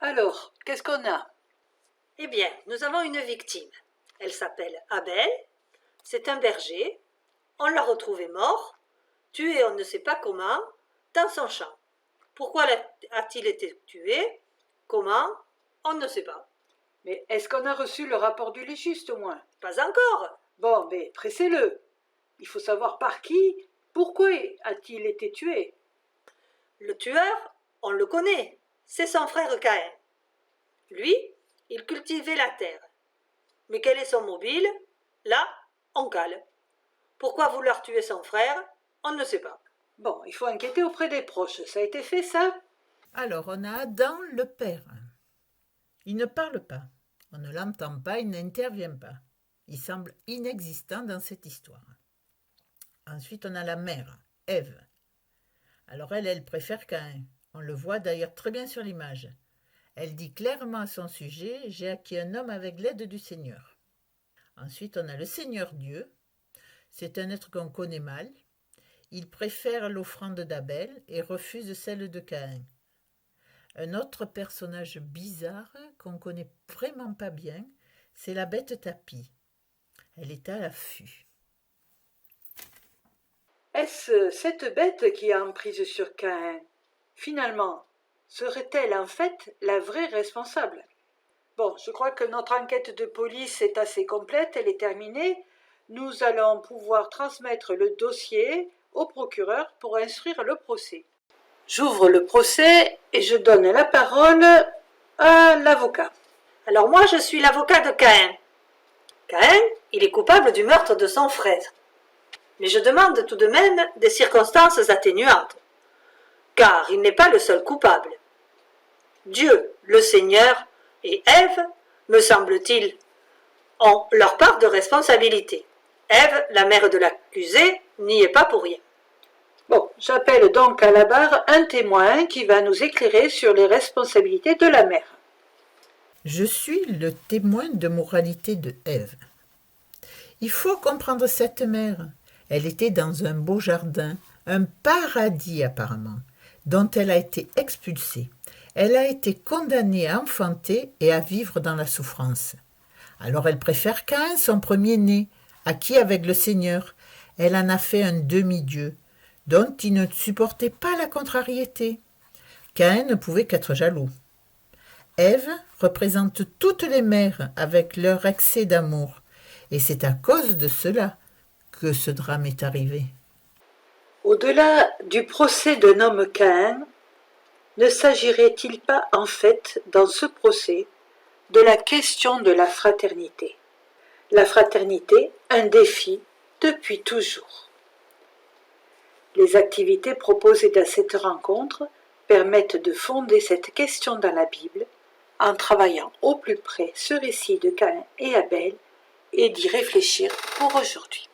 Alors, qu'est-ce qu'on a? Eh bien, nous avons une victime. Elle s'appelle Abel, c'est un berger. On l'a retrouvé mort, tué on ne sait pas comment, dans son champ. Pourquoi a-t-il été tué? Comment? On ne sait pas. Mais est-ce qu'on a reçu le rapport du légiste au moins? Pas encore. Bon, mais pressez-le. Il faut savoir par qui, pourquoi a-t-il été tué? Le tueur, on le connaît, c'est son frère Caïn. Lui, il cultivait la terre. Mais quel est son mobile? Là, on cale. Pourquoi vouloir tuer son frère? On ne sait pas. Bon, il faut enquêter auprès des proches. Ça a été fait, ça? Alors, on a Adam, le père. Il ne parle pas. On ne l'entend pas, il n'intervient pas. Il semble inexistant dans cette histoire. Ensuite, on a la mère, Ève. Alors elle préfère Caïn. On le voit d'ailleurs très bien sur l'image. Elle dit clairement à son sujet « J'ai acquis un homme avec l'aide du Seigneur ». Ensuite, on a le Seigneur Dieu. C'est un être qu'on connaît mal. Il préfère l'offrande d'Abel et refuse celle de Caïn. Un autre personnage bizarre qu'on ne connaît vraiment pas bien, c'est la bête tapie. Elle est à l'affût. Est-ce cette bête qui a emprise sur Caïn? Finalement, serait-elle en fait la vraie responsable? Bon, je crois que notre enquête de police est assez complète, elle est terminée. Nous allons pouvoir transmettre le dossier au procureur pour instruire le procès. J'ouvre le procès et je donne la parole à l'avocat. Alors moi, je suis l'avocat de Caïn. Caïn, il est coupable du meurtre de son frère. Mais je demande tout de même des circonstances atténuantes, car il n'est pas le seul coupable. Dieu, le Seigneur, et Ève, me semble-t-il, ont leur part de responsabilité. Ève, la mère de l'accusé, n'y est pas pour rien. Bon, j'appelle donc à la barre un témoin qui va nous éclairer sur les responsabilités de la mère. Je suis le témoin de moralité de Ève. Il faut comprendre cette mère. Elle était dans un beau jardin, un paradis apparemment, dont elle a été expulsée. Elle a été condamnée à enfanter et à vivre dans la souffrance. Alors elle préfère Caïn, son premier-né, acquis avec le Seigneur. Elle en a fait un demi-dieu, dont il ne supportait pas la contrariété. Caïn ne pouvait qu'être jaloux. Ève représente toutes les mères avec leur excès d'amour, et c'est à cause de cela que ce drame est arrivé. Au-delà du procès d'un homme Caïn, ne s'agirait-il pas en fait, dans ce procès, de la question de la fraternité? La fraternité, un défi depuis toujours. Les activités proposées dans cette rencontre permettent de fonder cette question dans la Bible en travaillant au plus près ce récit de Caïn et Abel et d'y réfléchir pour aujourd'hui.